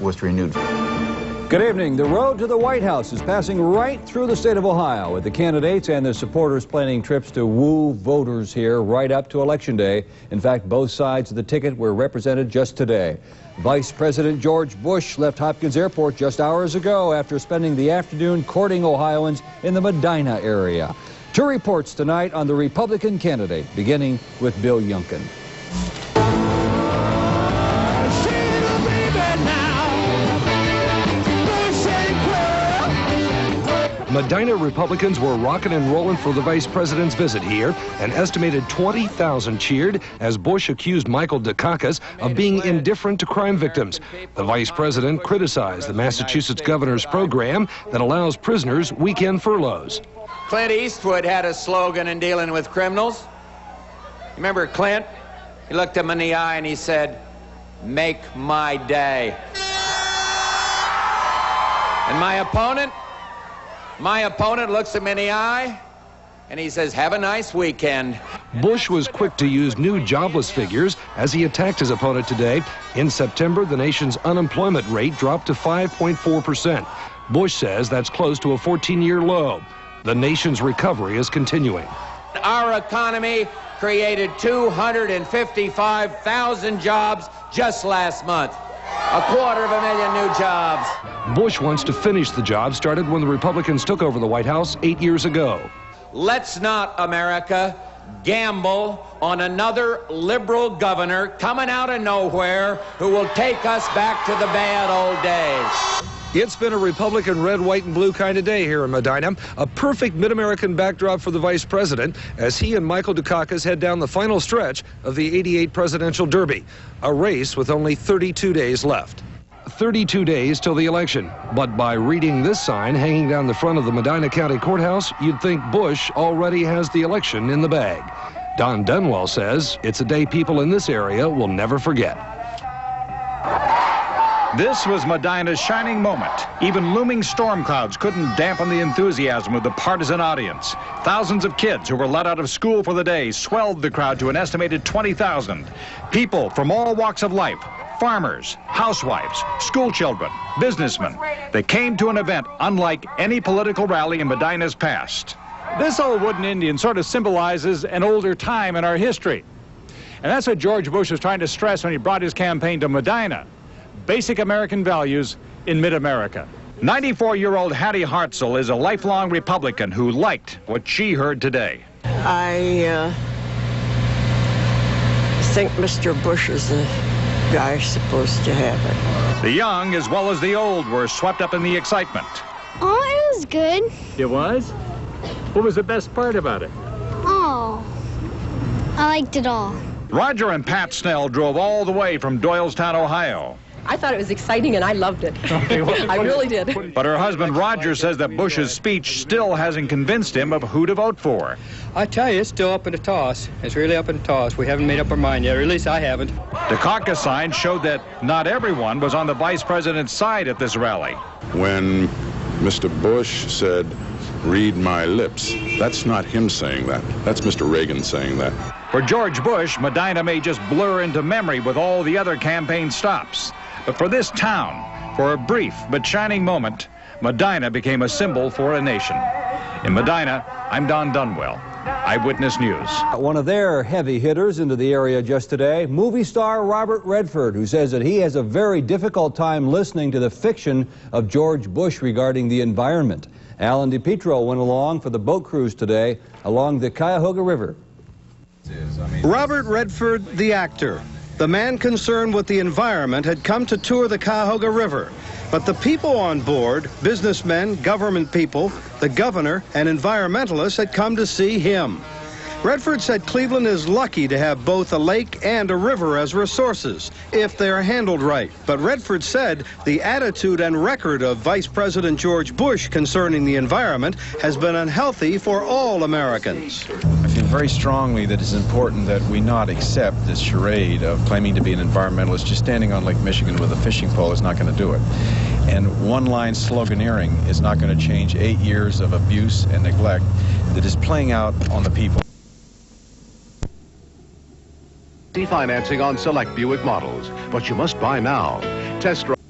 was renewed. Good evening. The road to the White House is passing right through the state of Ohio, with the candidates and their supporters planning trips to woo voters here right up to Election Day. In fact, both sides of the ticket were represented just today. Vice President George Bush left Hopkins Airport just hours ago after spending the afternoon courting Ohioans in the Medina area. Two reports tonight on the Republican candidate, beginning with Bill Youngkin. Medina Republicans were rocking and rolling for the vice president's visit here. An estimated 20,000 cheered as Bush accused Michael Dukakis of being indifferent to crime victims. The vice president criticized the Massachusetts governor's program that allows prisoners weekend furloughs. Clint Eastwood had a slogan in dealing with criminals. Remember Clint? He looked him in the eye and he said, "Make my day." And my opponent looks him in the eye and he says, "Have a nice weekend." Bush was quick to use new jobless figures as he attacked his opponent today. In September, the nation's unemployment rate dropped to 5.4%. Bush says that's close to a 14-year low. The nation's recovery is continuing. Our economy created 255,000 jobs just last month. 250,000 new jobs. Bush wants to finish the job started when the Republicans took over the White House 8 years ago. Let's not, America, gamble on another liberal governor coming out of nowhere who will take us back to the bad old days. It's been a Republican red, white, and blue kind of day here in Medina. A perfect mid-American backdrop for the vice president as he and Michael Dukakis head down the final stretch of the '88 presidential derby, a race with only 32 days left. 32 days till the election, but by reading this sign hanging down the front of the Medina County Courthouse, you'd think Bush already has the election in the bag. Don Dunwell says it's a day people in this area will never forget. This was Medina's shining moment. Even looming storm clouds couldn't dampen the enthusiasm of the partisan audience. Thousands of kids who were let out of school for the day swelled the crowd to an estimated 20,000. People from all walks of life, farmers, housewives, school children, businessmen. They came to an event unlike any political rally in Medina's past. This old wooden Indian sort of symbolizes an older time in our history. And that's what George Bush was trying to stress when he brought his campaign to Medina. Basic American values in mid-America. 94-year-old Hattie Hartzell is a lifelong Republican who liked what she heard today. I think Mr. Bush is the guy supposed to have it. The young as well as the old were swept up in the excitement. Oh, it was good. It was? What was the best part about it? Oh, I liked it all. Roger and Pat Snell drove all the way from Doylestown, Ohio. I thought it was exciting, and I loved it. I really did. But her husband Roger says that Bush's speech still hasn't convinced him of who to vote for. I tell you, it's still up in the toss. It's really up in the toss. We haven't made up our mind yet, or at least I haven't. The caucus sign showed that not everyone was on the vice president's side at this rally. When Mr. Bush said, "Read my lips," that's not him saying that. That's Mr. Reagan saying that. For George Bush, Medina may just blur into memory with all the other campaign stops. But for this town, for a brief but shining moment, Medina became a symbol for a nation. In Medina, I'm Don Dunwell, Eyewitness News. One of their heavy hitters into the area just today, movie star Robert Redford, who says that he has a very difficult time listening to the fiction of George Bush regarding the environment. Alan DiPietro went along for the boat cruise today along the Cuyahoga River. Robert Redford, the actor. The man concerned with the environment had come to tour the Cuyahoga River. But the people on board, businessmen, government people, the governor, and environmentalists had come to see him. Redford said Cleveland is lucky to have both a lake and a river as resources, if they are handled right. But Redford said the attitude and record of Vice President George Bush concerning the environment has been unhealthy for all Americans. I feel very strongly that it's important that we not accept this charade of claiming to be an environmentalist. Just standing on Lake Michigan with a fishing pole is not going to do it. And one-line sloganeering is not going to change 8 years of abuse and neglect that is playing out on the people. Financing on select Buick models, but you must buy now. Test drive.